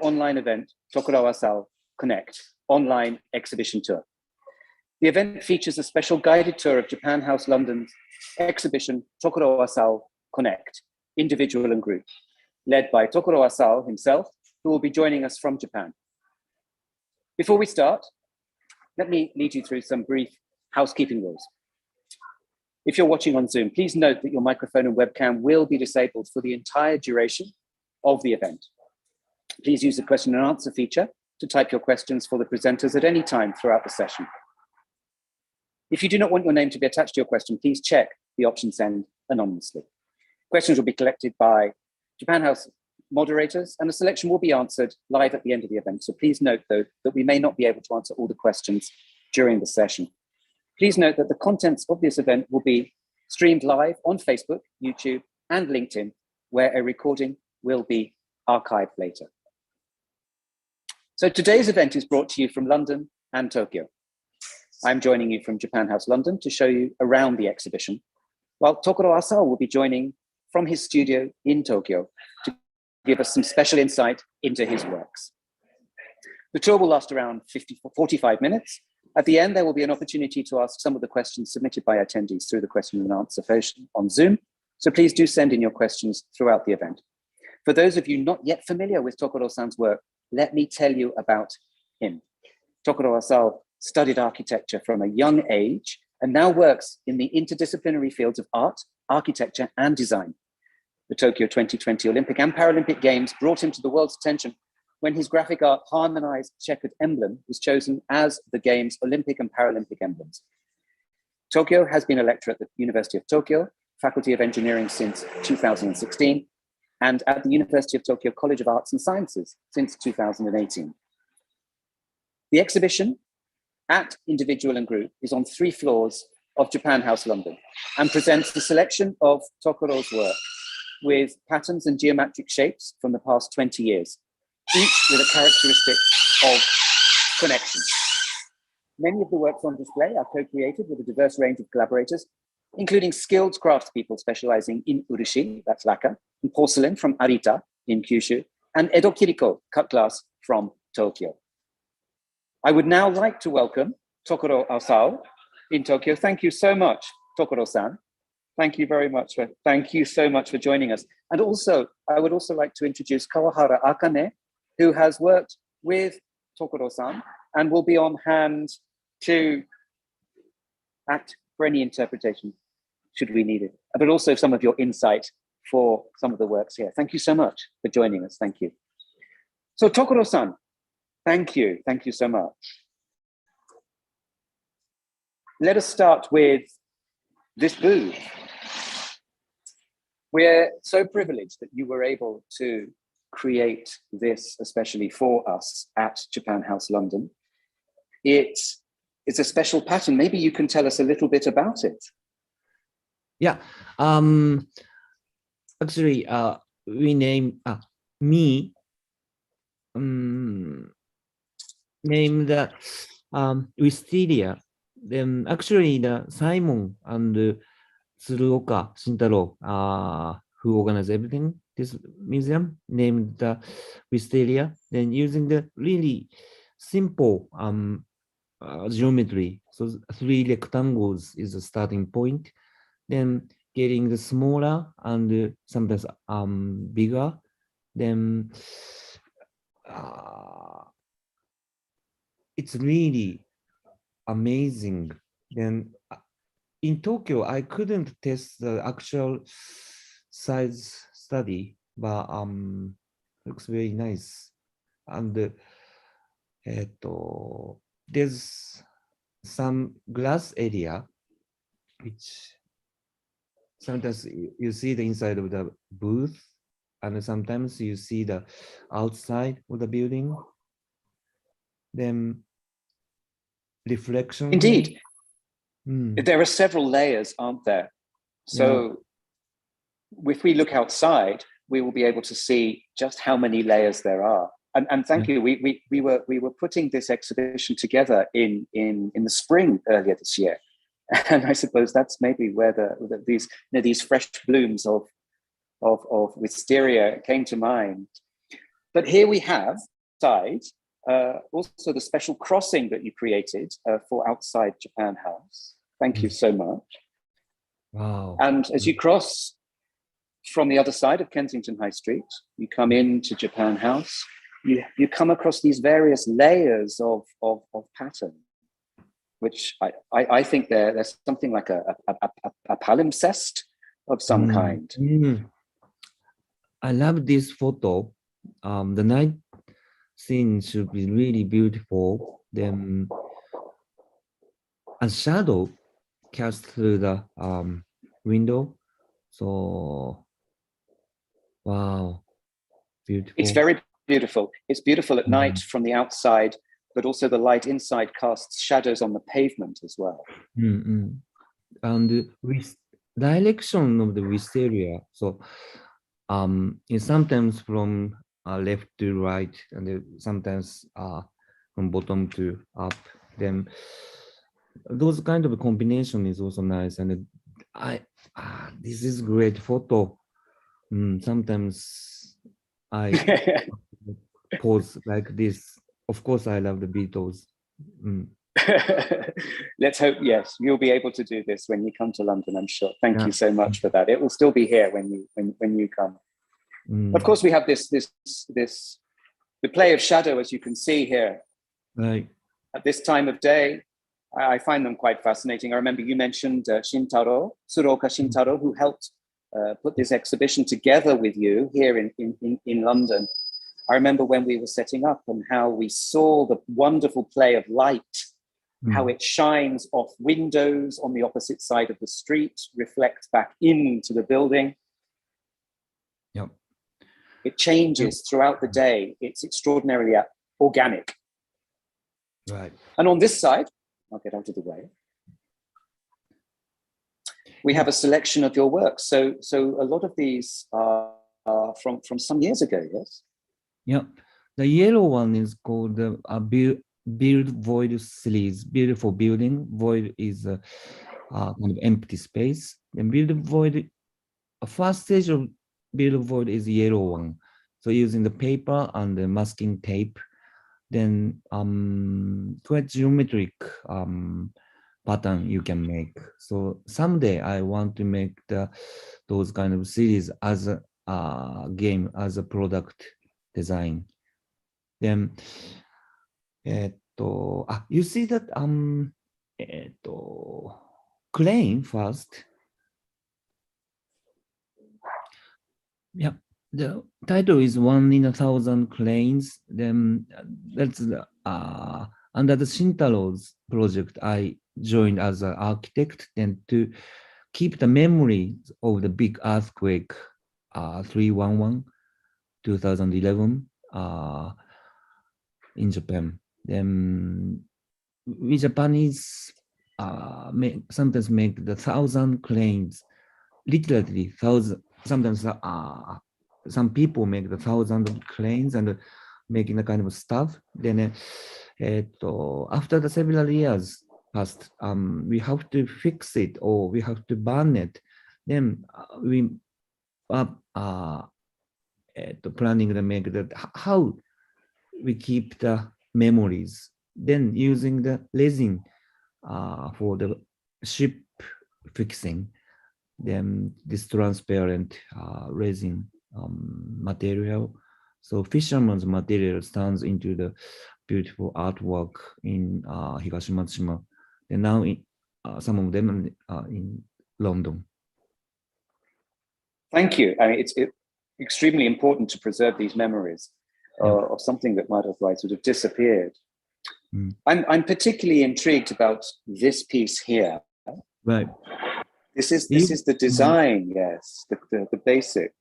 online event, Tokolo Asao Connect, online exhibition tour. The event features a special guided tour of Japan House London's exhibition, Tokolo Asao Connect, individual and group, led by Tokolo Asao himself, who will be joining us from Japan. Before we start, let me lead you through some brief housekeeping rules. If you're watching on Zoom, please note that your microphone and webcam will be disabled for the entire duration of the event. Please use the question and answer feature to type your questions for the presenters at any time throughout the session. If you do not want your name to be attached to your question, please check the option send anonymously. Questions will be collected by Japan House moderators, and a selection will be answered live at the end of the event. So please note, though, that we may not be able to answer all the questions during the session. Please note that the contents of this event will be streamed live on Facebook, YouTube, and LinkedIn, where a recording will be archived later. So today's event is brought to you from London and Tokyo. I'm joining you from Japan House London to show you around the exhibition, while Tokolo Asao will be joining from his studio in Tokyo to give us some special insight into his works. The tour will last around 45 minutes. At the end, there will be an opportunity to ask some of the questions submitted by attendees through the question and answer function on Zoom. So please do send in your questions throughout the event. For those of you not yet familiar with Tokoro-san's work, let me tell you about him. Tokolo Asao studied architecture from a young age and now works in the interdisciplinary fields of art, architecture, and design. The Tokyo 2020 Olympic and Paralympic Games brought him to the world's attention when his graphic art harmonized checkered emblem was chosen as the Games' Olympic and Paralympic emblems. Tokyo has been a lecturer at the University of Tokyo, Faculty of Engineering since 2016, and at the University of Tokyo College of Arts and Sciences since 2018. The exhibition at individual and group is on 3 floors of Japan House London and presents a selection of Tokoro's work with patterns and geometric shapes from the past 20 years, each with a characteristic of connection. Many of the works on display are co-created with a diverse range of collaborators, including skilled craftspeople specializing in urushi, that's lacquer, and porcelain from Arita in Kyushu, and Edo kiriko, cut glass from Tokyo. I would now like to welcome Tokolo Asao in Tokyo. Thank you so much, Tokoro-san. Thank you so much for joining us. And also, I would also like to introduce Kawahara Akane, who has worked with Tokoro-san and will be on hand to act for any interpretation, should we need it, but also some of your insight for some of the works here. Thank you so much for joining us. Thank you. So Tokoro-san, thank you so much. Let us start with this booth. We're so privileged that you were able to create this, especially for us at Japan House London. It's a special pattern. Maybe you can tell us a little bit about it. Yeah, actually, we named named the Wisteria. Then actually, the Simon and Tsuruoka Shintaro, who organized everything, this museum, named the Wisteria, then using the really simple geometry. So 3 rectangles is the starting point, then getting the smaller and sometimes bigger, then it's really amazing. Then in Tokyo, I couldn't test the actual size study, but looks very nice. And there's some glass area, which sometimes you see the inside of the booth, and sometimes you see the outside of the building. Then reflection. Indeed. There are several layers, aren't there? So if we look outside, we will be able to see just how many layers there are. And thank you. We were putting this exhibition together in the spring earlier this year, and I suppose that's maybe where these fresh blooms of wisteria came to mind. But here we have side also the special crossing that you created for outside Japan House. Thank you so much. Wow. And as you cross from the other side of Kensington High Street, you come into Japan House, you come across these various layers of pattern, which I think there's something like a palimpsest of some kind. I love this photo. The night scene should be really beautiful. Then a shadow cast through the window. So, wow, beautiful. It's very beautiful. It's beautiful at night from the outside, but also the light inside casts shadows on the pavement as well. And with direction of the wisteria, so it's sometimes from left to right, and sometimes from bottom to up. Then those kind of a combination is also nice. And this is great photo. Sometimes I pose like this. Of course, I love the Beatles. Let's hope, yes, you'll be able to do this when you come to London, I'm sure. Thank you so much for that. It will still be here when you come. Of course, we have the play of shadow, as you can see here. Right. At this time of day, I find them quite fascinating. I remember you mentioned Shintaro, Tsuruoka Shintaro, who helped put this exhibition together with you here in London. I remember when we were setting up and how we saw the wonderful play of light, how it shines off windows on the opposite side of the street, reflects back into the building. Yep. It changes throughout the day. It's extraordinarily organic. Right. And on this side, I'll get out of the way, we have a selection of your works. So a lot of these are from some years ago, yes? Yeah. The yellow one is called the Build Void series, beautiful building. Void is a kind of empty space. And Build Void, a first stage of Build Void is yellow one. So using the paper and the masking tape, then quite geometric pattern you can make. So someday I want to make those kind of series as a game, as a product design. Then you see that crane first. Yeah, the title is 1 in 1,000 cranes. Then that's under the Shintaro's project I joined as an architect, and to keep the memory of the big earthquake 311 2011 in Japan. Then we Japanese sometimes make the 1,000 cranes, literally 1,000. Sometimes some people make the 1,000 cranes and making the kind of stuff. Then after the several years passed, we have to fix it or we have to burn it. Then we are planning to make that how we keep the memories. Then using the resin for the ship fixing. Then this transparent resin material. So fisherman's material turns into the beautiful artwork in Higashimatsushima. And now some of them are in London. Thank you. I mean, it's extremely important to preserve these memories of something that might otherwise would have disappeared. I'm particularly intrigued about this piece here. Right. This is the design, yes, the basic.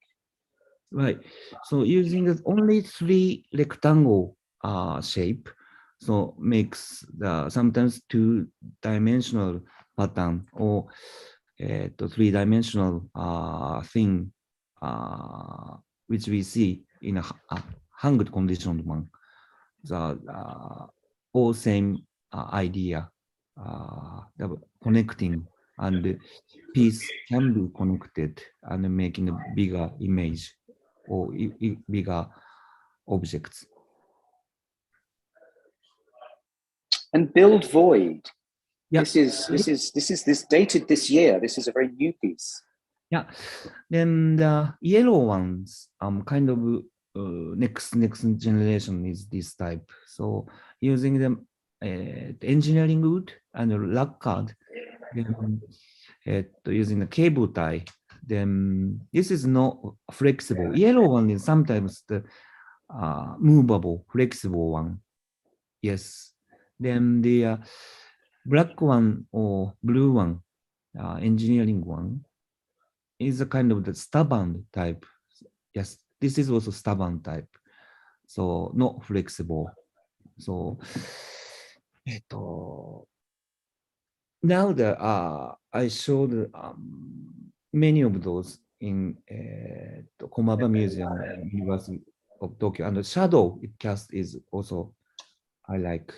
Right. So using only 3 rectangle shape, so makes the sometimes 2-dimensional pattern or 3-dimensional thing, which we see in a hanged conditioned one. The all same idea, connecting, and the piece can be connected and making a bigger image or bigger objects. And Build Void. Yeah. This is dated this year. This is a very new piece. Yeah. Then the yellow ones, kind of next generation is this type. So using the engineering wood and lacquer, then using the cable tie. Then this is not flexible. Yellow one is sometimes the movable, flexible one. Yes. Then the black one or blue one, engineering one, is a kind of the stubborn type. Yes, this is also stubborn type. So not flexible. So, now that I showed many of those in the Komaba Museum, University of Tokyo, and the shadow it casts is also I like.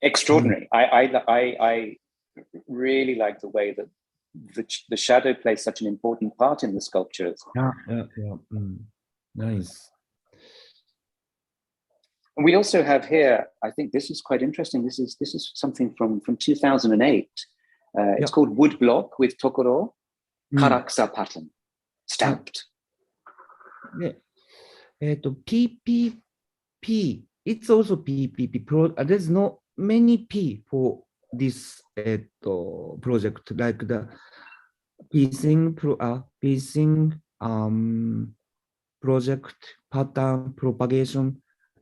Extraordinary. I really like the way that the shadow plays such an important part in the sculptures. Yeah. Nice. And we also have here, I think this is quite interesting. This is something from 2008. It's called Wood Block with Tokoro Karaksa pattern, stamped. PPP. It's also PPP. There's no many P for this project, like the piecing project, pattern, propagation,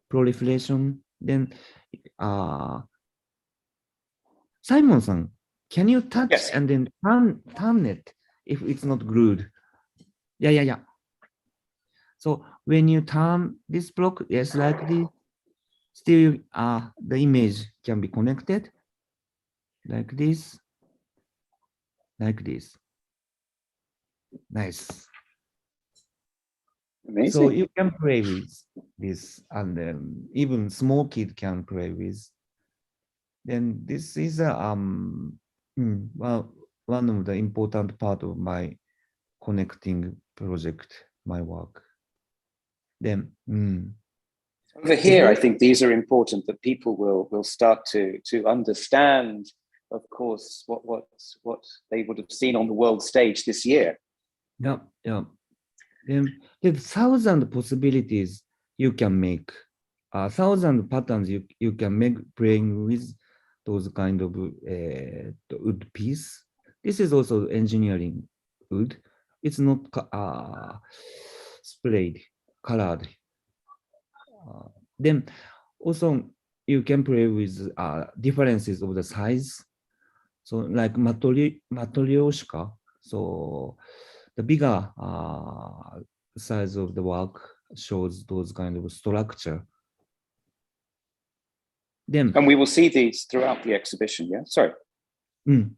proliferation. Then Simon-san, can you touch and then turn it if it's not glued? Yeah. So when you turn this block, yes, like this, still the image can be connected like this. Nice. Amazing. So you can play with this, and even small kid can play with. Then this is well, one of the important part of my connecting project, my work. Then over here, I think these are important, that people will start to understand, of course, what they would have seen on the world stage this year. Yeah. Then there's 1,000 possibilities you can make, 1,000 patterns you can make playing with those kind of wood piece. This is also engineering wood. It's not sprayed, colored. Then also you can play with differences of the size. So like matryoshka. So the bigger size of the work shows those kind of structure. Then, and we will see these throughout the exhibition. Yeah, sorry. Then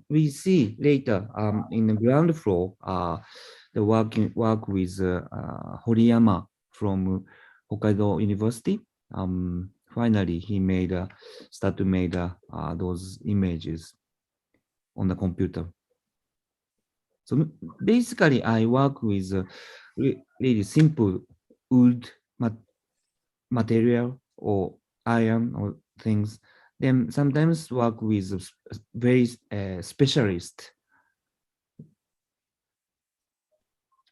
we see later in the ground floor the work with Horiyama from Hokkaido University. Finally, he start to make those images on the computer. So basically, I work with really simple wood material or iron or things. Then sometimes work with very specialist.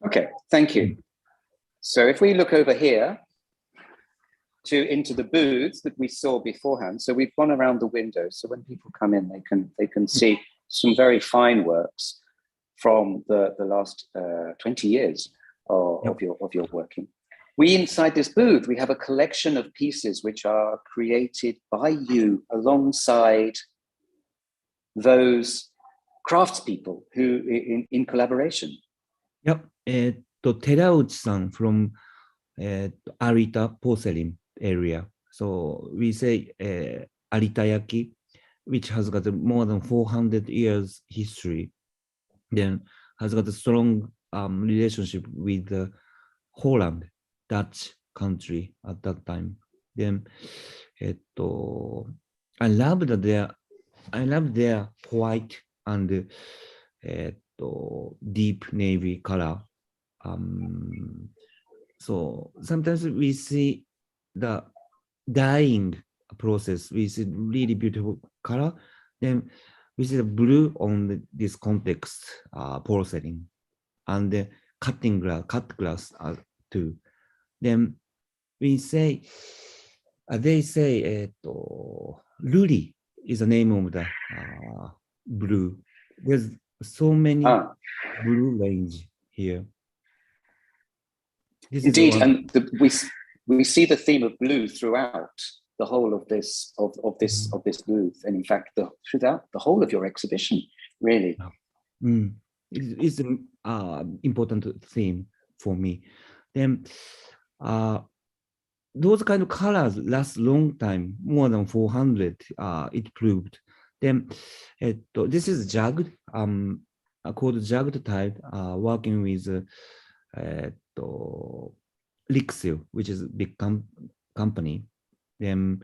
Okay, thank you. So if we look over here into the booths that we saw beforehand, so we've gone around the window. So when people come in, they can see some very fine works from the last 20 years of your working. Inside this booth, we have a collection of pieces which are created by you alongside those craftspeople who in collaboration. Yep. Terauchi-san from Arita porcelain area. So we say Arita Yaki, which has got more than 400 years history. Then has got a strong relationship with Holland, Dutch country at that time. Then I love their white and deep navy color. So sometimes we see the dyeing process. We see really beautiful color. Then we see the blue on this context, porcelain, and the cut glass too. Then we say, they say, Luri is the name of the blue. There's so many blue range here. This Indeed, is and we see the theme of blue throughout the whole of this booth, and in fact, throughout the whole of your exhibition, really. It's an important theme for me. Then those kind of colors last long time, more than 400. It proved. Then this is jagged, called jagged type, working with Lixil, which is a big company. Then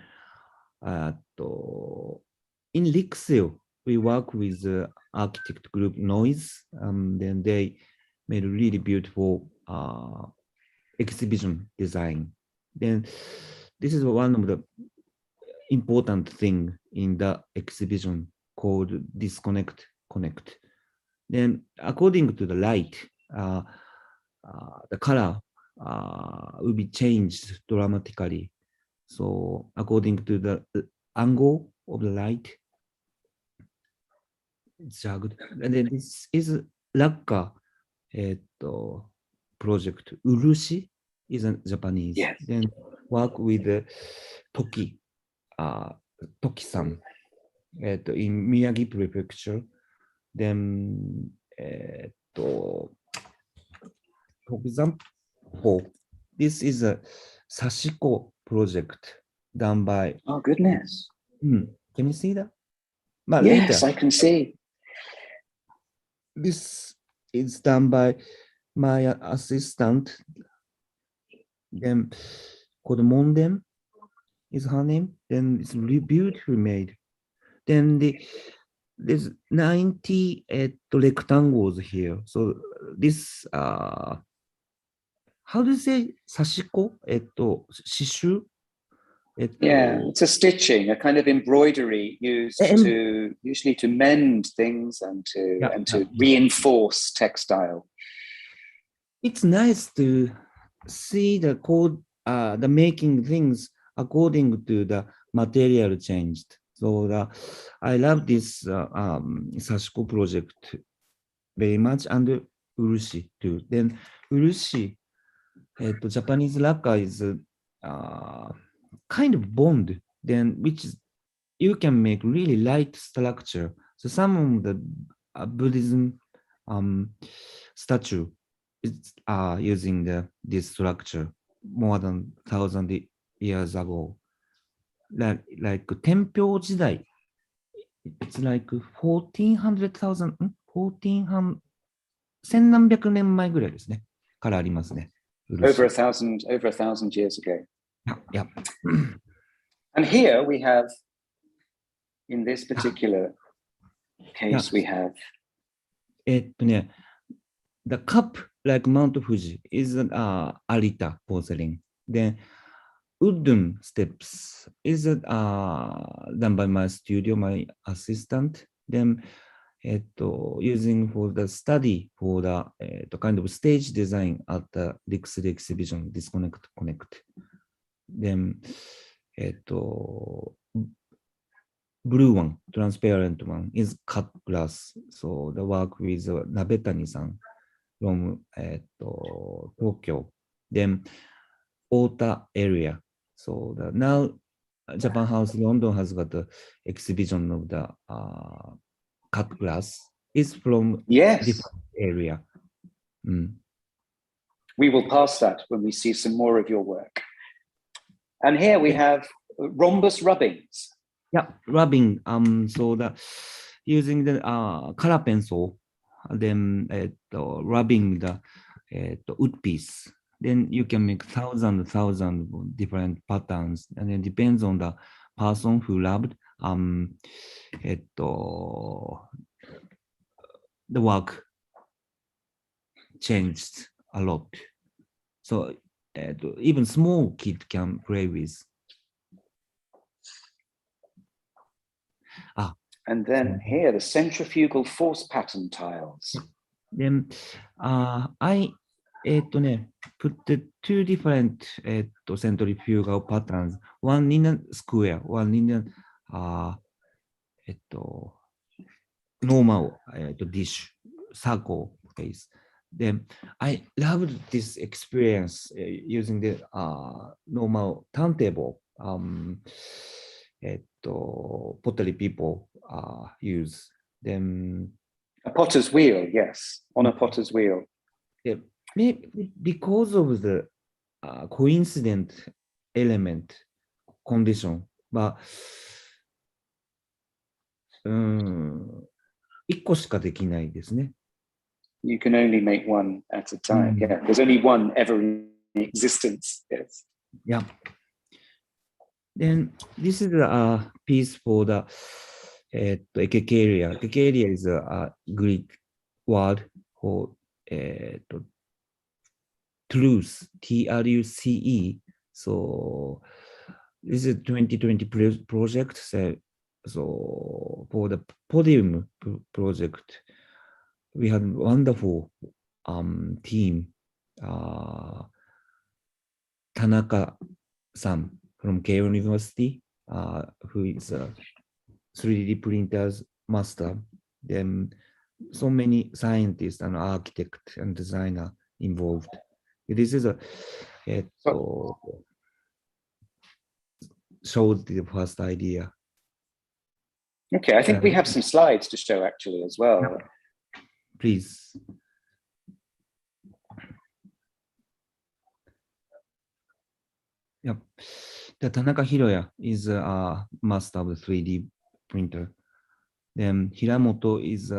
in Lixil, we work with the architect group Noise. Then they made a really beautiful exhibition design. Then this is one of the important thing in the exhibition called Disconnect, Connect. Then according to the light, the color will be changed dramatically. So according to the angle of the light, it's jagged. And then this is lacquer project. Urushi is a Japanese. Yes. Then work with Toki-san in Miyagi Prefecture. Then, for example, this is a Sashiko project done by. Oh goodness! Can you see that? Yes, I can see. This is done by my assistant. Then called Monden is her name. Then it's really beautifully made. Then there's 90 rectangles here. So this how do you say sashiko? Shishu? Yeah, it's a stitching, a kind of embroidery used usually to mend things and to reinforce textile. It's nice to see the code, the making things according to the material changed. So I love this Sashiko project very much, and urushi too. Then urushi, Japanese lacquer is kind of bond, then which you can make really light structure. So some of the Buddhism statue is using this structure more than 1,000 years ago. Like Tenpyo Jidai, it's like 1400,000 千何百年前ぐらいですね。からありますね。Over a thousand years ago. Yeah. And here we have, in this particular case, we have. The cup like Mount Fuji is Arita porcelain. Then wooden steps is done by my studio, my assistant. Then using for the study for the kind of stage design at the Lixil exhibition, Disconnect, Connect. Then blue one, transparent one is cut glass. So the work with Nabetani-san from Tokyo. Then Ota area. So now Japan House London has got the exhibition of the cut glass is from different area. We will pass that when we see some more of your work. And here we have rhombus rubbings. Yeah, rubbing. So using the color pencil, then rubbing the wood piece. Then you can make thousand different patterns, and it depends on the person who rubbed the work. changed a lot. So even small kid can play with. And then here, the centrifugal force pattern tiles. Then I put the two different centrifugal patterns, one in a square, one in a normal dish, circle face. Then I loved this experience using the normal turntable pottery people use. Then a potter's wheel, yes, on a potter's wheel. Yeah, maybe because of the coincident element condition, but 1個しかできないですね。You can only make one at a time. Yeah, there's only one ever in existence. Yes. Yeah. Then this is a piece for the Ekekeria. Ekekeria is a Greek word for truce, TRUCE. So this is a 2020 project. So for the podium project, we had a wonderful team. Tanaka-san from Keio University, who is a 3D printers master. Then so many scientists and architects and designer involved. This is a shows the first idea. Okay, I think we have some slides to show actually as well. Please. Yep. The Tanaka Hiroya is a master of the 3D printer. Then Hiramoto is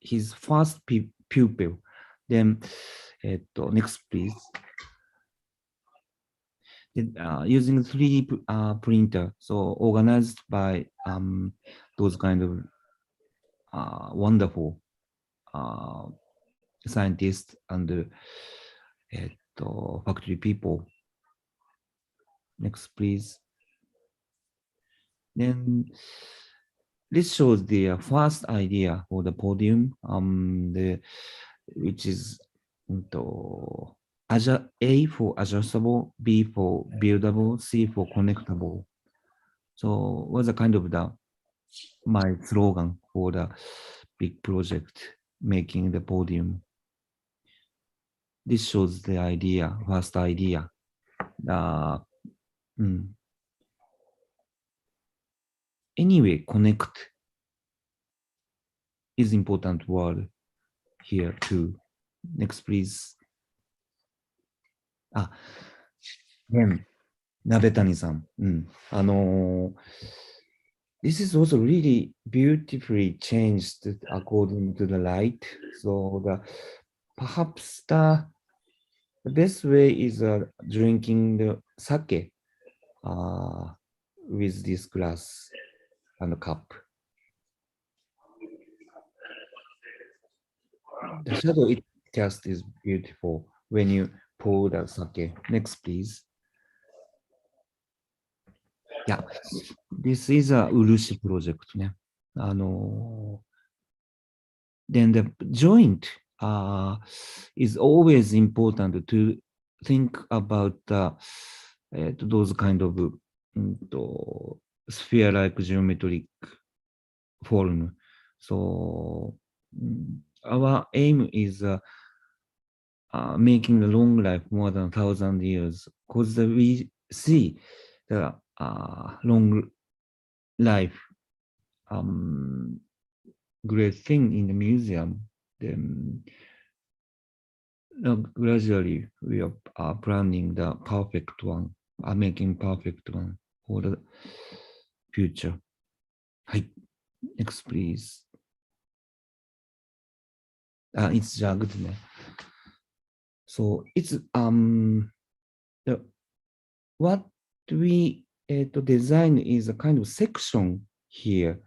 his first pupil. Then next please. Using 3D printer, so organized by those kind of wonderful scientists and factory people. Next, please. Then this shows the first idea for the podium, which is A for adjustable, B for buildable, C for connectable. So was a kind of my slogan for the big project, making the podium. This shows the idea, first idea. Anyway, connect is important word here too. Next, please. Then, Nabetani-san. This is also really beautifully changed according to the light. So perhaps the best way is drinking the sake with this glass and cup. The shadow it cast is beautiful when you pour the sake. Next, please. Yeah, this is a urushi project. Then the joint is always important to think about those kind of sphere-like geometric form. So our aim is making a long life more than 1,000 years, because we see the long life great thing in the museum. Then gradually we are planning the perfect one, making perfect one for the future. Hi, next please. It's good. So it's what we design is a kind of section here.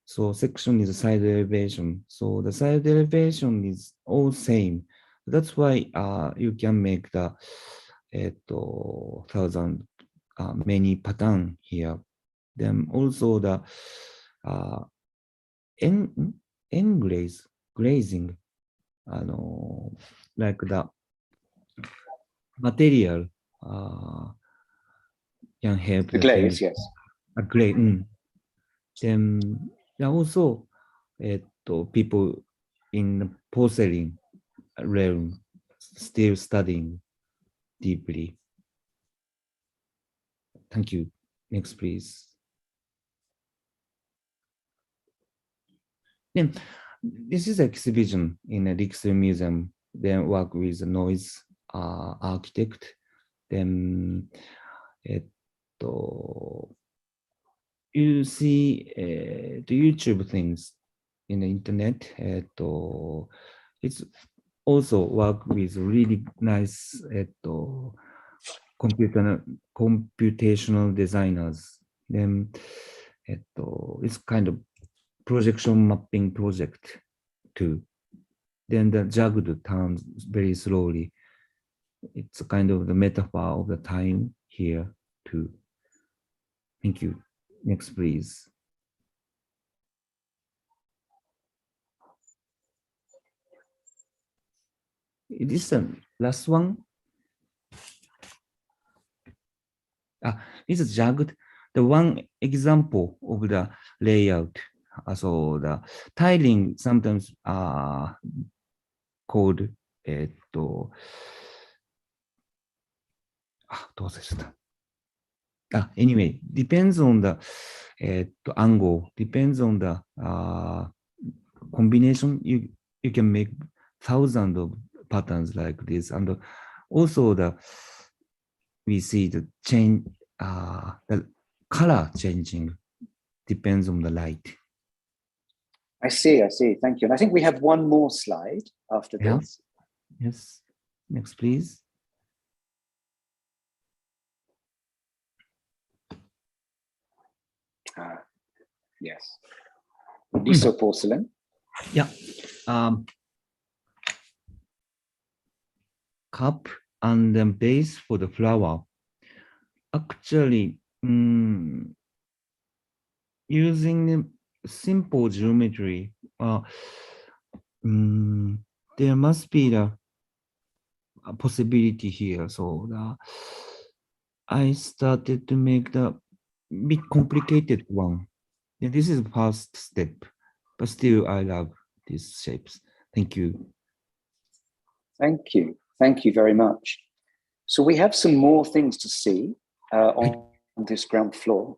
So section is side elevation. So the side elevation is all same. That's why you can make the 1,000 many pattern here. Then also the end glazing, like the material can help The the thing. glaze, yes. A glaze. Then also people in the porcelain realm still studying deeply. Thank you. Next, please. Then this is exhibition in a Rixel Museum. Then work with a noise architect. Then you see the YouTube things in the internet. It's also work with really nice computational designers. Then it's kind of projection mapping project too. Then the jagged turns very slowly. It's kind of the metaphor of the time here too. Thank you. Next, please. This is the last one. This is jagged. The one example of the layout. So the tiling sometimes called どうでした？Anyway, depends on the angle, depends on the combination. You can make thousands of patterns like this, and also we see the change, the color changing depends on the light. I see. Thank you. And I think we have one more slide after this. Yes. Next, please. Yes. Riso porcelain. Yeah. Cup and then base for the flower. Actually, using simple geometry, there must be a possibility here. So I started to make the bit complicated one. Yeah, this is the first step, but still I love these shapes. Thank you. Thank you. Thank you very much. So we have some more things to see on this ground floor.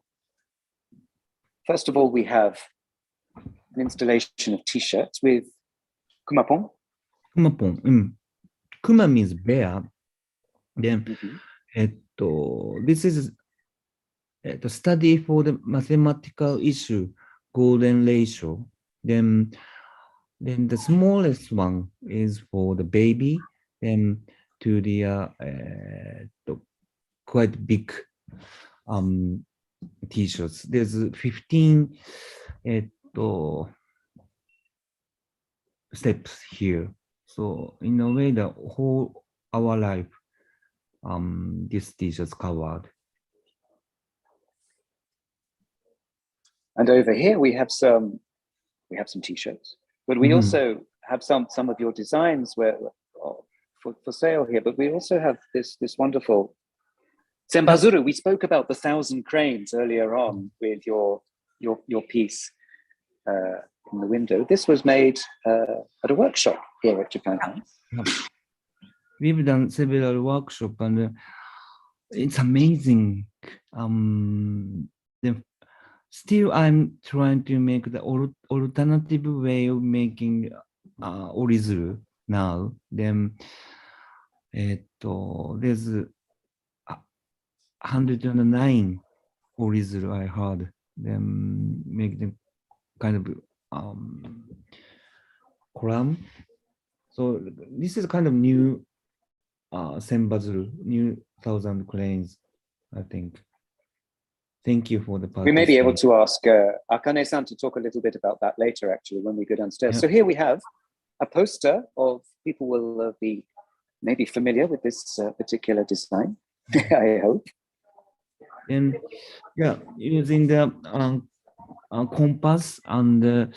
First of all, we have an installation of T-shirts with kumapon. Kumapon. Kuma means bear. Then, this is the study for the mathematical issue, golden ratio. Then the smallest one is for the baby. Then to the quite big T-shirts. There's 15 steps here. So in a way, the whole our life, this T-shirts covered. And over here we have some T-shirts, but we also have some of your designs for sale here. But we also have this wonderful Senbazuru. We spoke about the 1,000 cranes earlier on with your piece in the window. This was made at a workshop here at Japan House. We've done several workshops, and it's amazing. Still, I'm trying to make the alternative way of making orizu now. Then, there's 109 orizu I heard. Then make them kind of column. So this is kind of new senbazuru, new 1,000 cranes, I think. Thank you for the We may be able participation. to ask Akane-san to talk a little bit about that later, actually, when we go downstairs. Yeah. So here we have a poster of, people will be maybe familiar with this particular design, I hope. And yeah, using the compass and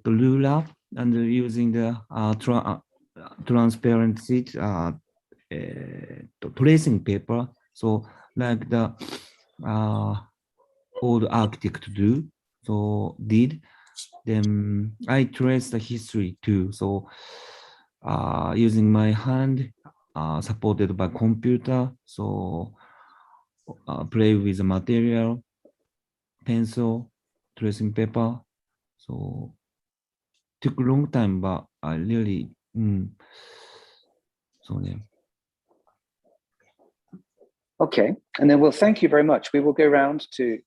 ruler and using the transparent sheet, tracing paper. So like the old architect do, so did. Then I trace the history too. So using my hand, supported by computer. So play with the material, pencil, tracing paper. So took a long time, but I really, so yeah. Okay, and then, well, thank you very much. We will go round to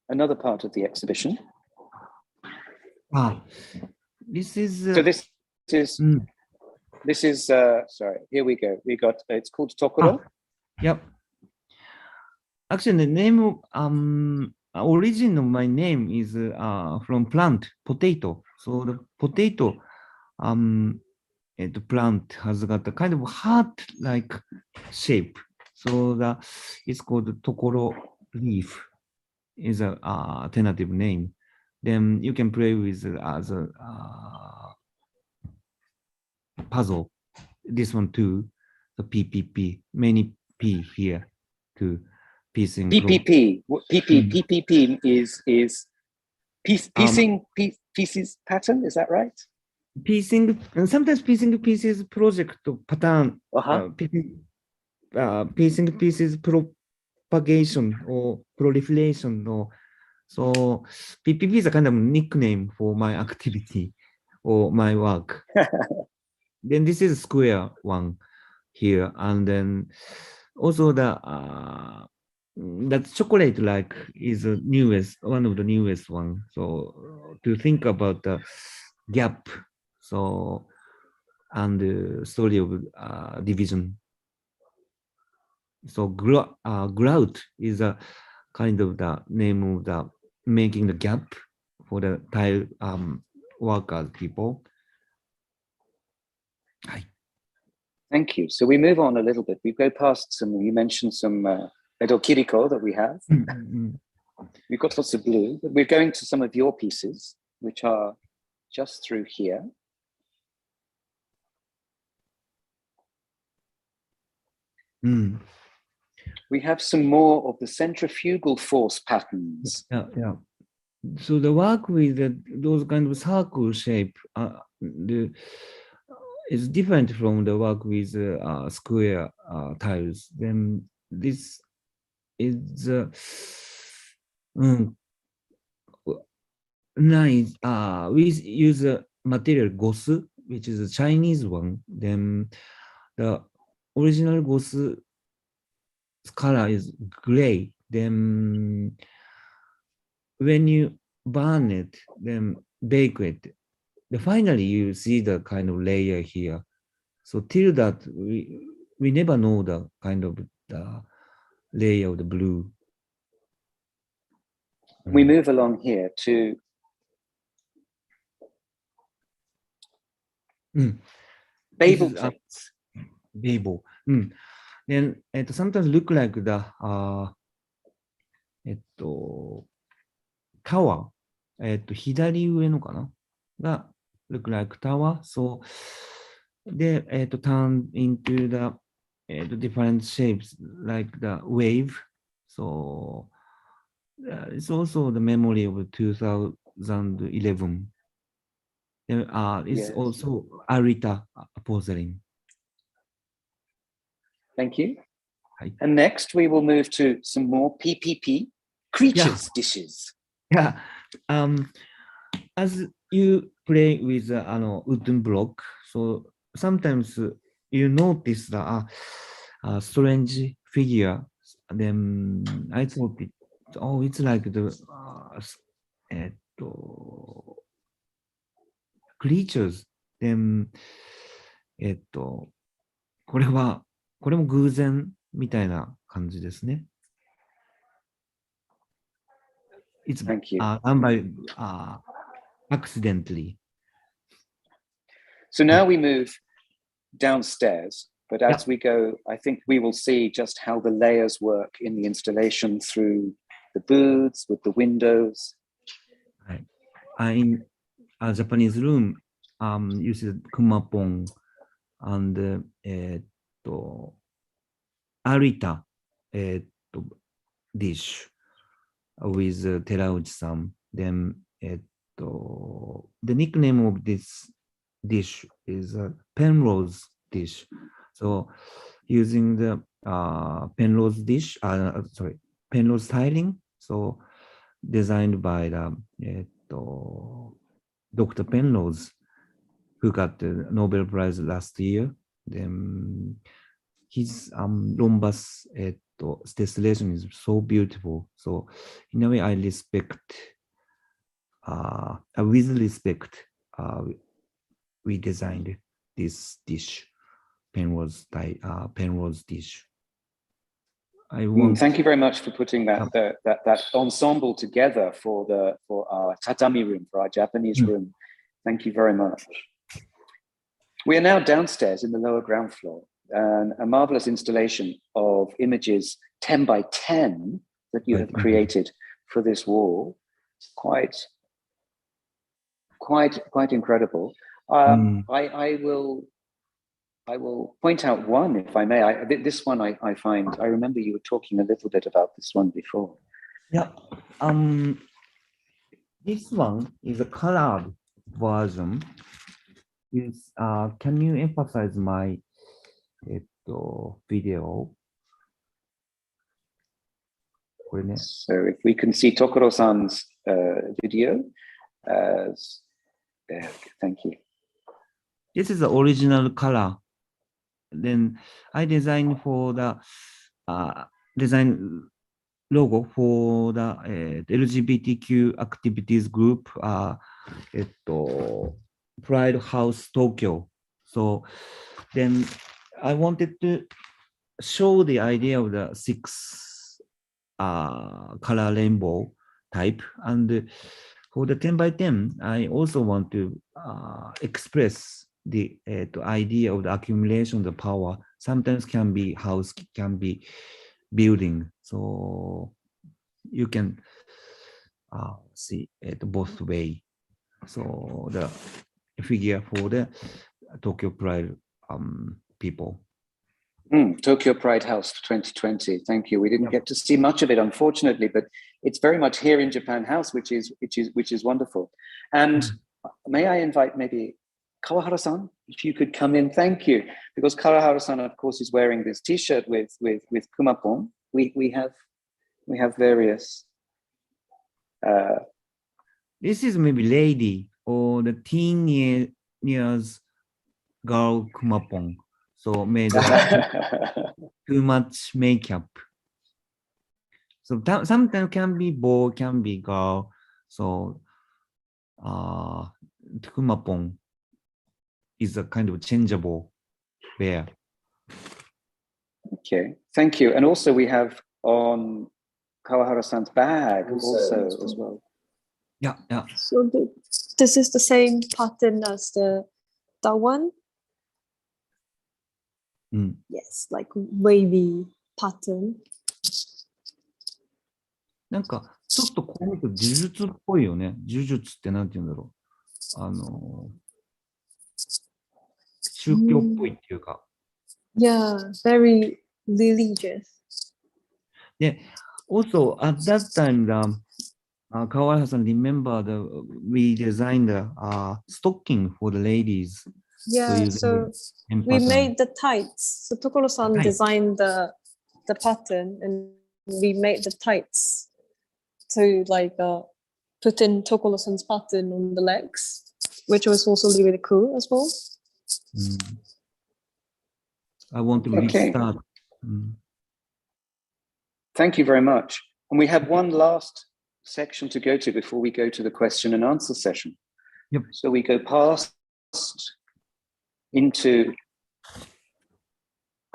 another part of the exhibition. This is So this is sorry, here we go. We got, it's called Tokolo. Yep. Actually, the name of origin of my name is from plant, potato. So the potato the plant has got a kind of heart-like shape. So it's called Tokoro leaf is a alternative name. Then you can play with as a puzzle. This one too, the PPP, many P here to piecing. PPP. PPP is piecing pieces pattern. Is that right? Piecing, and sometimes piecing pieces project pattern. Piecing pieces propagation or proliferation. Or so PPP is a kind of nickname for my activity or my work. Then this is square one here, and then also that chocolate like is the newest, one of the newest one. So to think about the gap, so and the story of division. So grout is a kind of the name of the making the gap for the tile workers people. Thank you. So we move on a little bit. We go past some, you mentioned some Edo kiriko that we have. We've got lots of blue, but we're going to some of your pieces, which are just through here. We have some more of the centrifugal force patterns. Yeah. So the work with those kind of circle shape is different from the work with square tiles. Then this is nice. We use a material gosu, which is a Chinese one. Then the original gosu color is gray. Then when you burn it, then bake it, then finally you see the kind of layer here. So till that, we never know the kind of the layer of the blue. We move along here to Babel plates. Babel. Then it sometimes look like the tower. 左上のかなが look like tower. So they turn into the different shapes like the wave. So it's also the memory of 2011. It's also Arita porcelain. Thank you. And next we will move to some more PPP creatures dishes. Yeah. As you play with wooden block, so sometimes you notice the strange figure. Then I thought it's like the creatures. Then これも偶然みたいな感じですね。It's Thank you. done by accidentally. So now we move downstairs, but as Yeah. we go, I think we will see just how the layers work in the installation through the booths, with the windows. In a Japanese room, uses kumapon and Arita dish with Terauchi-san. Then the nickname of this dish is Penrose dish. So using the Penrose dish, Penrose tiling. So designed by the Dr. Penrose, who got the Nobel Prize last year. Then his rhombus distillation is so beautiful. So in a way, I respect, with respect, we designed this dish, Penrose dish. Thank you very much for putting that ensemble together for our tatami room, for our Japanese room. Thank you very much. We are now downstairs in the lower ground floor, and a marvelous installation of images 10 by 10 that you have created for this wall. It's quite incredible. I will point out one, if I may. This one I find, I remember you were talking a little bit about this one before. Yeah. This one is a colored version. Can you emphasize my video? So if we can see Tokoro-san's video, thank you. This is the original color. Then I designed for the design logo for the LGBTQ activities group, Pride House Tokyo. So then I wanted to show the idea of the 6 color rainbow type. And for the 10 by 10, I also want to express the idea of the accumulation of the power. Sometimes can be house, can be building. So you can see it both way. So the figure for the Tokyo Pride people. Tokyo Pride House 2020. Thank you. We didn't get to see much of it, unfortunately, but it's very much here in Japan House, which is wonderful. And may I invite maybe Kawahara-san, if you could come in, thank you. Because Kawahara-san, of course, is wearing this T-shirt with kumapon. We have various. This is maybe lady or the teen years girl kumapon. So made too much makeup. So sometimes can be boy, can be girl. So kumapon is a kind of changeable wear. Okay, thank you. And also we have on Kawahara-san's bag also as well. Yeah. So this is the same pattern as that one? Yes, like wavy pattern. なんかちょっとこう見ると呪術っぽいよね。呪術ってなんて言うんだろう。宗教っぽいっていうか。Yeah, very religious. Yeah. Also, at that time, Kawahara-san remembered we designed a stocking for the ladies. Yeah, so we made the tights. So Tokoro-san designed the pattern, and we made the tights to like put in Tokoro-san's pattern on the legs, which was also really cool as well. I want to restart. Thank you very much. And we have one last section to go to before we go to the question and answer session. Yep. So we go past into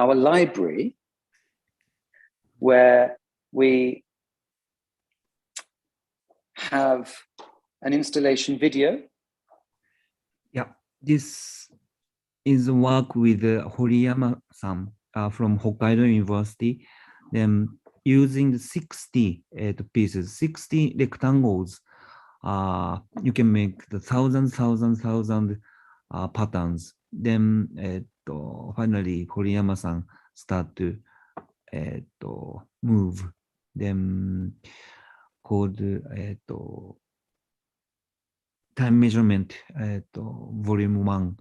our library, where we have an installation video. Yeah, this is work with Horiyama-san from Hokkaido University. Then using 60 pieces, 60 rectangles, you can make the thousand patterns. Then finally Horiyama-san start to move. Then called time measurement volume 1.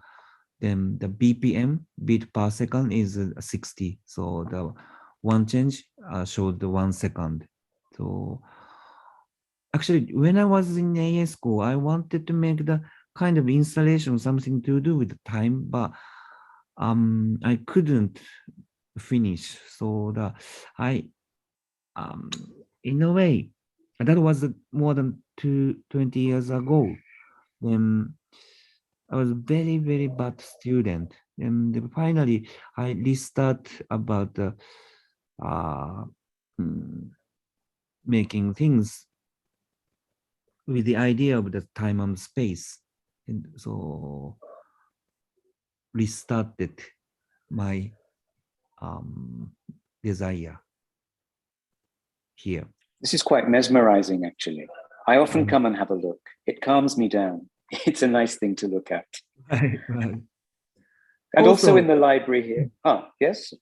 Then the BPM, beat per second, is 60. So the one change showed the 1 second. So actually, when I was in AA school, I wanted to make the kind of installation, something to do with time, but I couldn't finish. So in a way, that was more than 20 years ago. Then I was very bad student. And finally, I restart about making things with the idea of the time and space. And so restarted my desire here. This is quite mesmerizing, actually. I often come and have a look. It calms me down. It's a nice thing to look at. Right. And also in the library here. Yes?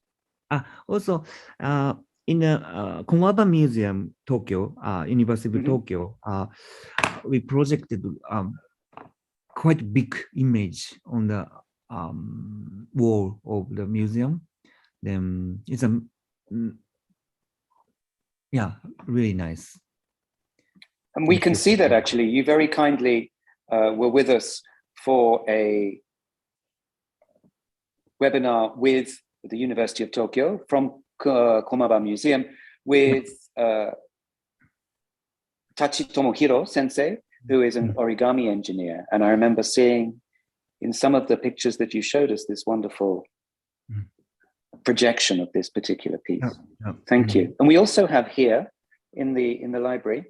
Also, in the Komaba Museum, Tokyo, University of Tokyo, we projected quite big image on the wall of the museum. Then it's really nice. And we can see that actually. You very kindly were with us for a webinar with the University of Tokyo from Komaba Museum with Tachi Tomohiro sensei, who is an origami engineer. And I remember seeing in some of the pictures that you showed us this wonderful projection of this particular piece. Thank you. And we also have here in the library,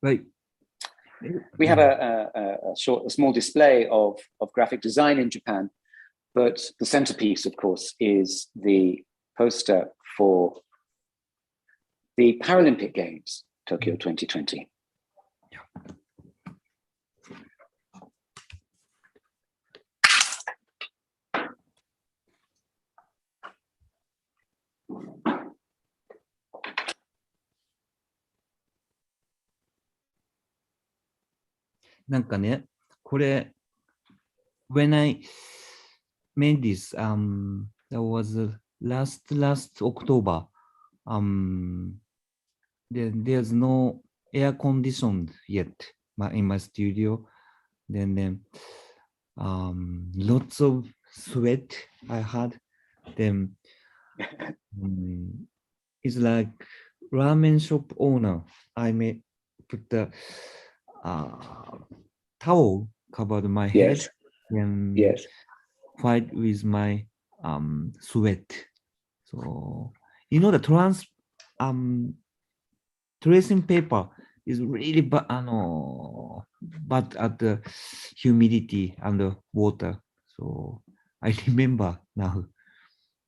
right, we have a small display of graphic design in Japan, but the centerpiece, of course, is the poster for the Paralympic Games, Tokyo 2020.なんかね、これ when I made this, that was last October. There's no air conditioned yet in my studio. Then lots of sweat I had. Then it's like ramen shop owner. I may put the towel covered my head and fight with my sweat. So the tracing paper is really bad at the humidity and the water. So I remember now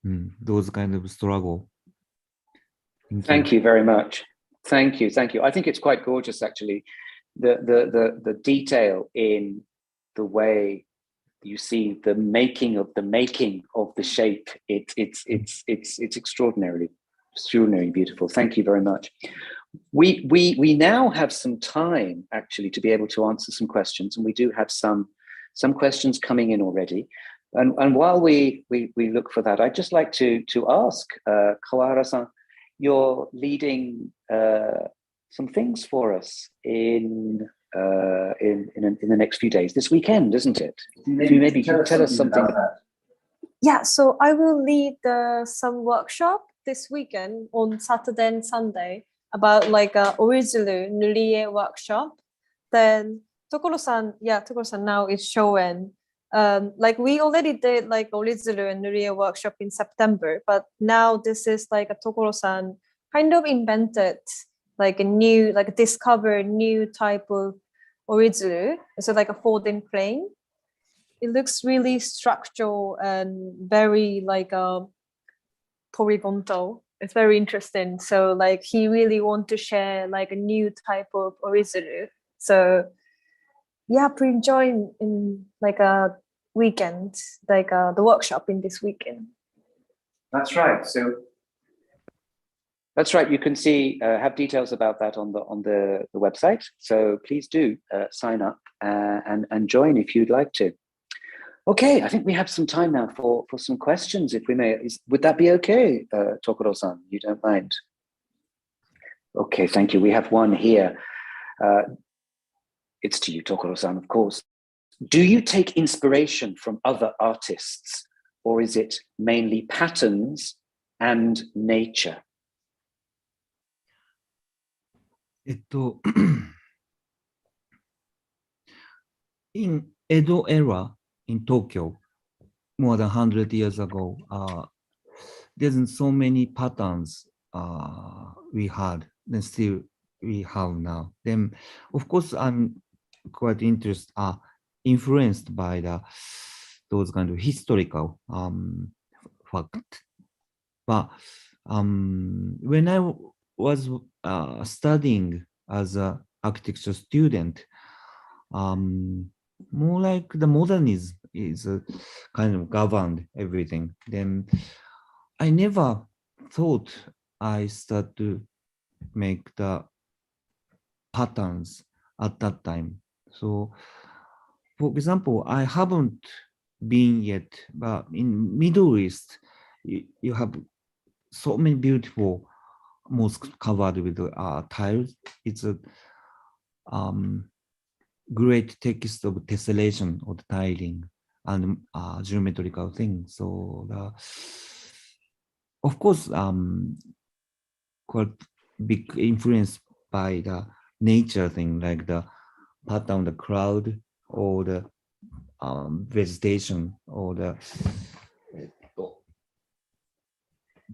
those kind of struggle. Thank you very much. Thank you. I think it's quite gorgeous, actually. The detail in the way you see the making of the shape. It's extraordinarily beautiful. Thank you very much. We now have some time actually to be able to answer some questions, and we do have some questions coming in already. And while we look for that, I'd just like to ask Kawahara-san, you're leading some things for us in the next few days, this weekend, isn't it? Maybe can tell us something about that. Yeah, so I will lead some workshop this weekend on Saturday and Sunday about like a original Nurie workshop. Then Tokolo-san now is showing like we already did like Orizuru and Nuria workshop in September, but now this is like a Tokoro-san kind of invented like a new, like discover a new type of Orizuru. So like a folding plane. It looks really structural and very like polygonal. It's very interesting. So like he really want to share like a new type of Orizuru. So yeah, pre-enjoy in like a weekend, like the workshop in this weekend. That's right. So that's right. You can see have details about that on the website. So please do sign up and join if you'd like to. Okay, I think we have some time now for some questions, if we may. Would that be okay, Tokoro-san? You don't mind? Okay, thank you. We have one here. It's to you, Tokoro-san, of course. Do you take inspiration from other artists, or is it mainly patterns and nature? In Edo era in Tokyo, more than 100 years ago, there's so many patterns we had, and still we have now. Then, of course, I'm quite influenced by those kind of historical fact. But when I was studying as an architecture student, more like the modernism is kind of governed everything. Then I never thought I start to make the patterns at that time. So, for example, I haven't been yet, but in Middle East, you have so many beautiful mosques covered with tiles. It's a great text of tessellation of the tiling and geometrical things. So, of course, quite big influence by the nature thing, like the pattern, the cloud, or the vegetation, or the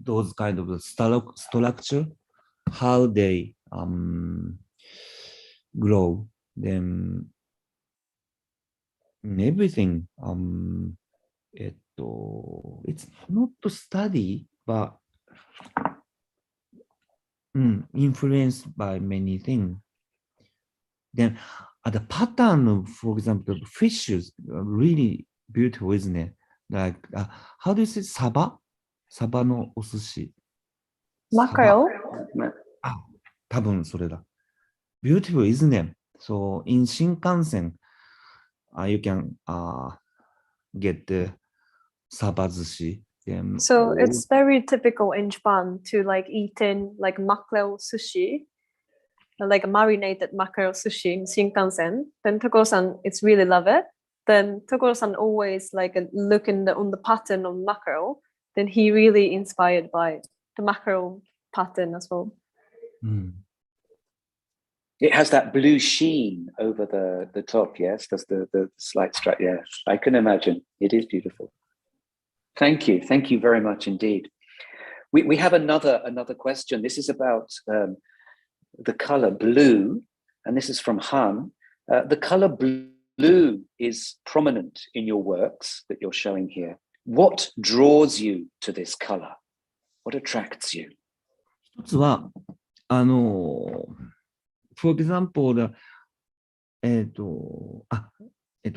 those kind of structure, how they grow. Then everything. It's not to study, but influenced by many things. Then the pattern of, for example, fishes are really beautiful, isn't it? Like, how do you say saba? Saba no osushi. Mackerel? Beautiful, isn't it? So in Shinkansen, you can get the sabazushi. So it's very typical in Japan to like eating like mackerel sushi, like marinated mackerel sushi in Shinkansen. Then Tokoro-san, it's really love it. Then Tokoro-san always like look on the pattern of mackerel. Then he really inspired by the mackerel pattern as well. It has that blue sheen over the top, yes? That's the slight stripe, yes. I can imagine. It is beautiful. Thank you. Thank you very much indeed. We have another question. This is about the color blue, and this is from Han. The color blue is prominent in your works that you're showing here. What draws you to this color? What attracts you? 一つは、for example,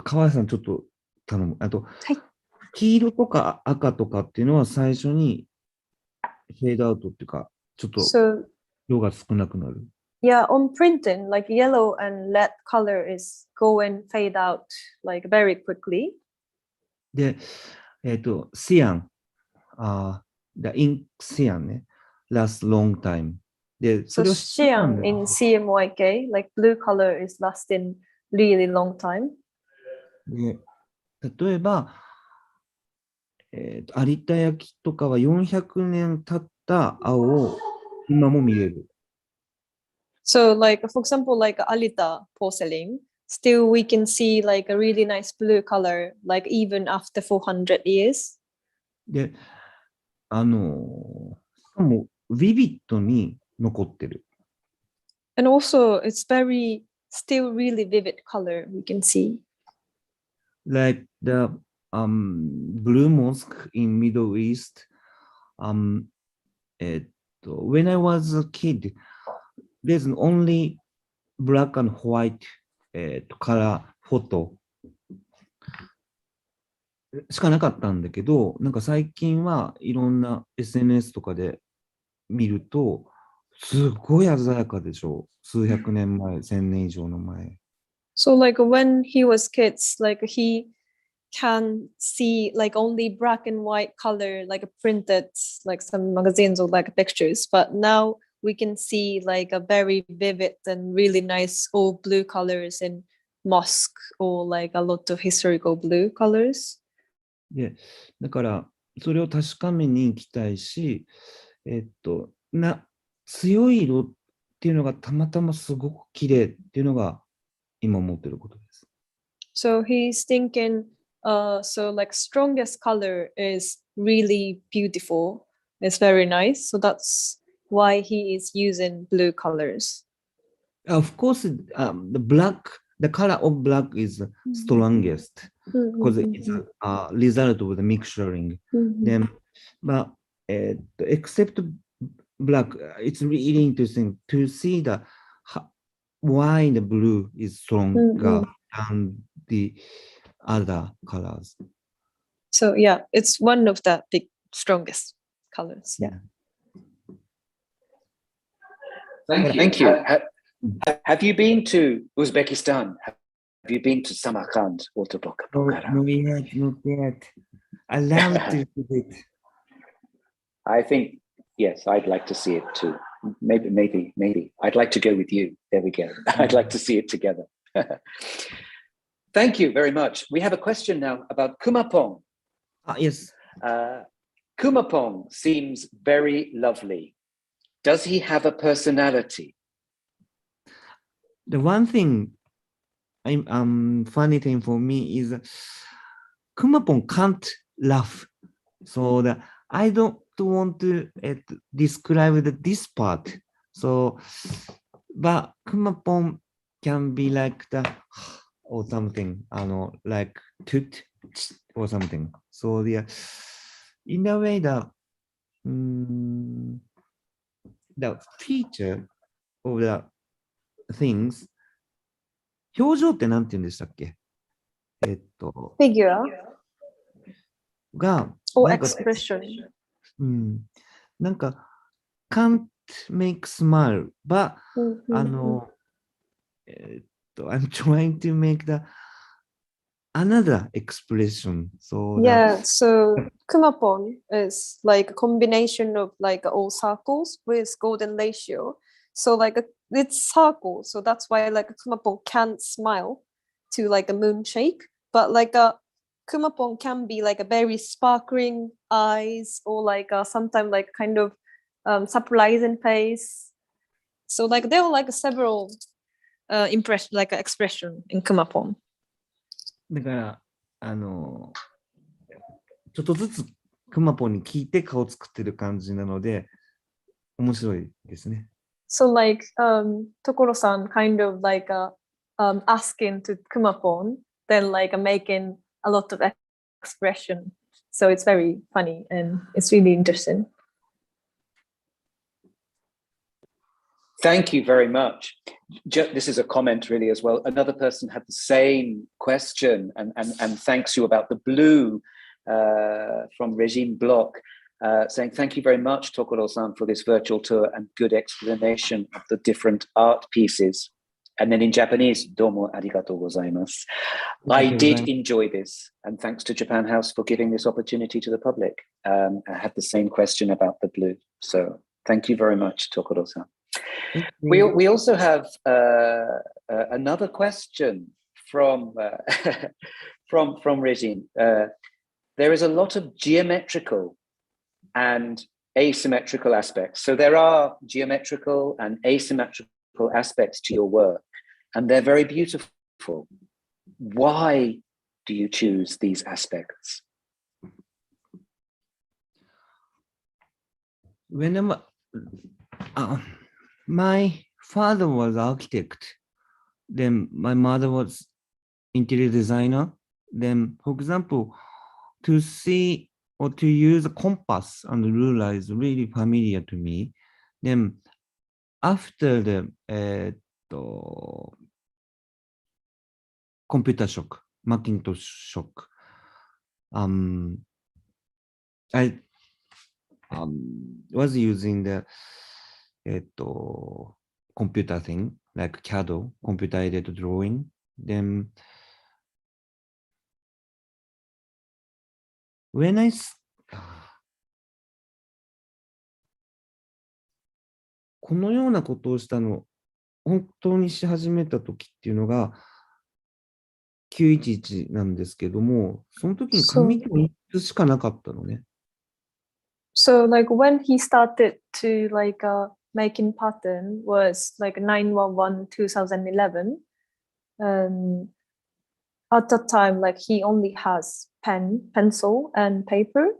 川谷さんちょっと頼む。黄色とか赤とかっていうのは最初にフェードアウトっていうか、ちょっと色が少なくなる。Yeah, on printing, like yellow and red color is go and fade out like very quickly. で、cyan, the ink cyan ね、last long time. で、So cyan in CMYK, like blue color is lasting really long time. で、例えば、有田焼とかは400年経った青を今も見れる。So like, for example, like Arita porcelain. still we can see like a really nice blue color, like even after 400 years. で、しかも、ビビッドに残ってる。And also, it's still really vivid color we can see. Like the blue mosque in Middle East. When I was a kid, there's only black and white color photo しかなかったんだけど、なんか最近はいろんな SNS とかで見ると、すごい鮮やかでしょ。数百年前、千年以上の前。So like when he was kids, like he can see like only black and white color, like printed, like some magazines or like pictures. But now we can see like a very vivid and really nice all blue colors in mosque or like a lot of historical blue colors. で、だから、それを確かめに行きたいし、強い色っていうのがたまたますごく綺麗っていうのが今思ってることです。So he's thinking, so like strongest color is really beautiful. It's very nice. So that's why he is using blue colors. Of course, the color of black is strongest because it's a result of the mixturing. Then, but except black, it's really interesting to see why the blue is stronger than the other colors. So yeah, it's one of the big strongest colors. Yeah. Thank you. Have you been to Uzbekistan? Have you been to Samarkand or to Pokhara? Not yet. I love to see it. I think, yes, I'd like to see it too. Maybe. I'd like to go with you. There we go. I'd like to see it together. Thank you very much. We have a question now about Kumapon. Yes. Kumapon seems very lovely. Does he have a personality? The one thing, funny thing for me is Kumapon can't laugh. So I don't want to describe this part. So, but Kumapon can be like the or something, like toot or something. So in a way the feature of the things 表情ってなんて言うんでしたっけFigure が or expression. なんか can't make smile but I'm trying to make another expression. So so Kumapon is like a combination of like all circles with golden ratio. So like it's circle, so that's why like a Kumapon can't smile to like a moon shake, but like a Kumapon can be like a very sparkling eyes or like sometimes like kind of surprising face. So like there are like several impression like expression in Kumapon. だからちょっとずつくまぽんに聞いて顔作ってる感じなので面白いですね。So like Tokoro-san kind of like asking to Kumapon, then like making a lot of expression. So it's very funny and it's really interesting. Thank you very much. This is a comment really as well. Another person had the same question and thanks you about the blue from Regine Bloch, saying thank you very much, Tokoro-san, for this virtual tour and good explanation of the different art pieces. And then in Japanese, domo arigatou gozaimasu. I did enjoy this, and thanks to Japan House for giving this opportunity to the public. I had the same question about the blue. So thank you very much, Tokoro-san. We also have another question from Regine. There is a lot of geometrical and asymmetrical aspects. So there are geometrical and asymmetrical aspects to your work, and they're very beautiful. powerful. Why do you choose these aspects? My father was architect, then my mother was interior designer. Then, for example, to see or to use a compass and ruler is really familiar to me. Then, after the computer shock, Macintosh shock, I was using the computer thing like CAD, computer aided drawing. Then whenこのようなことをしたの、本当にし始めた時っていうのが911なんですけども、その時に紙が3つしかなかったのね。So like when he started to like making pattern was like 9/11 2011. At that time, like he only has pencil and paper.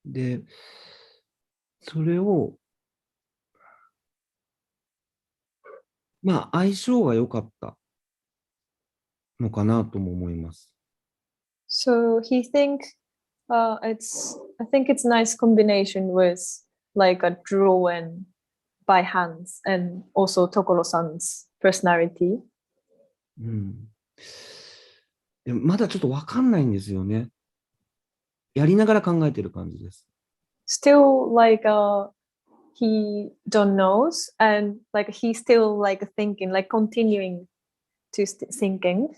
で、それをまあ相性が良かったのかなとも思います。So I think it's nice combination with like a drawing by hands and also Tokoro-san's personality. でもまだちょっと分かんないんですよね。やりながら考えてる感じです。Still like he don't knows and like he's still like thinking, like continuing to thinking.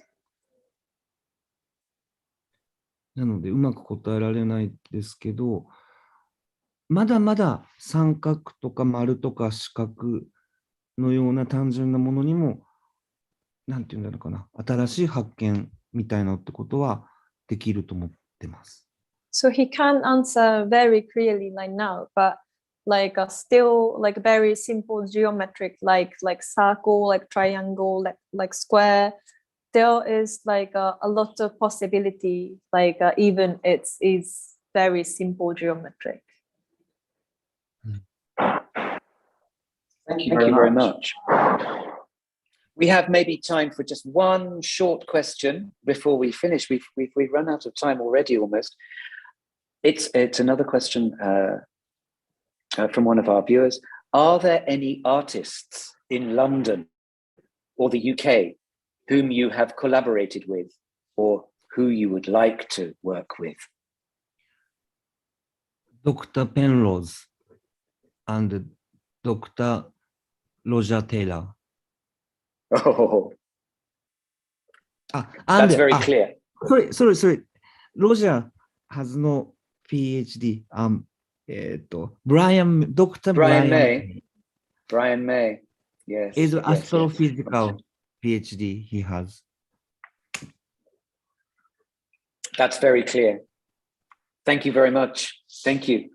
なのでうまく答えられないですけど、まだまだ三角とか丸とか四角のような単純なものにも、なんていうんだろうかな、新しい発見みたいなってことはできると思ってます。So he can't answer very clearly like now, but like still like very simple geometric like circle, like triangle, like square. There is like a lot of possibility, like even it is very simple geometric. Thank you very much. We have maybe time for just one short question before we finish. We've run out of time already almost. It's another question from one of our viewers. Are there any artists in London or the UK whom you have collaborated with or who you would like to work with? Dr. Penrose and Dr. Roger Taylor. Oh, that's very clear. Sorry. Roger has no PhD. Dr. Brian May. Brian May, yes. Is astrophysical PhD he has. That's very clear. Thank you very much. Thank you.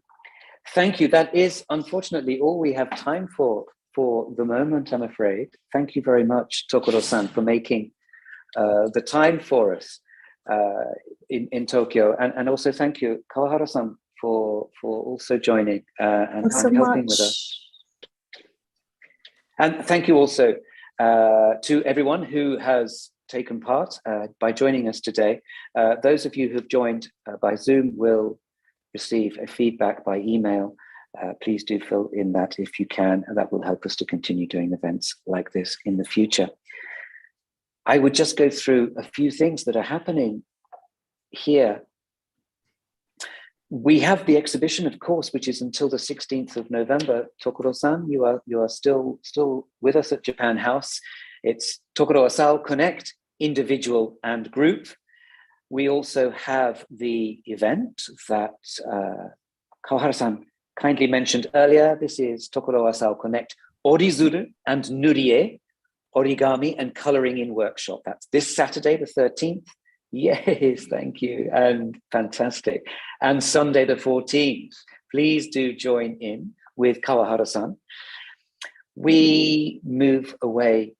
That is unfortunately all we have time for the moment, I'm afraid. Thank you very much, Tokoro-san, for making the time for us in Tokyo. And also thank you, Kawahara-san, for also joining and helping with us. And thank you also to everyone who has taken part by joining us today. Those of you who've joined by Zoom will receive a feedback by email. Please do fill in that if you can, and that will help us to continue doing events like this in the future. I would just go through a few things that are happening here. We have the exhibition, of course, which is until the 16th of November. Tokoro-san, you are still with us at Japan House. It's Tokolo Asao Connect, individual and group. We also have the event that Kawahara-san kindly mentioned earlier. This is Tokolo Asao Connect Orizuru and Nurie, origami and coloring in workshop. That's this Saturday, the 13th. Yes, thank you. And fantastic. And Sunday, the 14th. Please do join in with Kawahara-san. We move away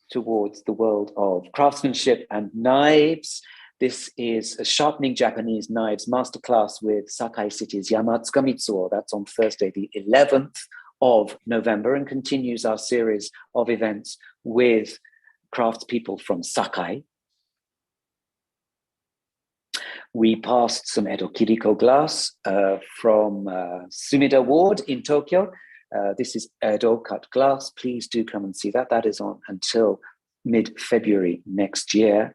towards the world of craftsmanship and knives. This is a Sharpening Japanese Knives Masterclass with Sakai City's Yamatsuka Mitsuo. That's on Thursday, the 11th of November, and continues our series of events with craftspeople from Sakai. We passed some Edo kiriko glass from Sumida Ward in Tokyo. This is Edo cut glass. Please do come and see that. That is on until mid-February next year.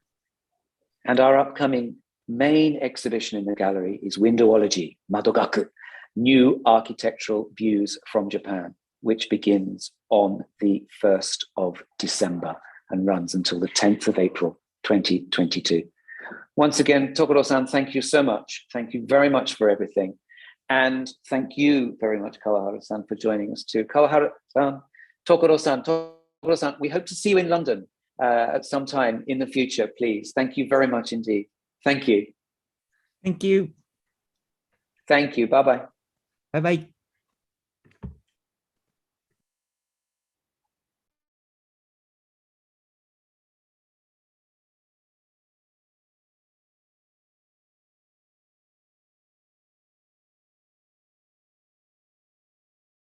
And our upcoming main exhibition in the gallery is Windowology, Madogaku, New Architectural Views from Japan, which begins on the 1st of December and runs until the 10th of April, 2022. Once again, Tokoro-san, thank you so much. Thank you very much for everything. And thank you very much, Kawahara-san, for joining us too. Kawahara-san, Tokoro-san, we hope to see you in London at some time in the future, please. Thank you very much indeed. Thank you. Thank you. Thank you. Bye-bye. Bye-bye.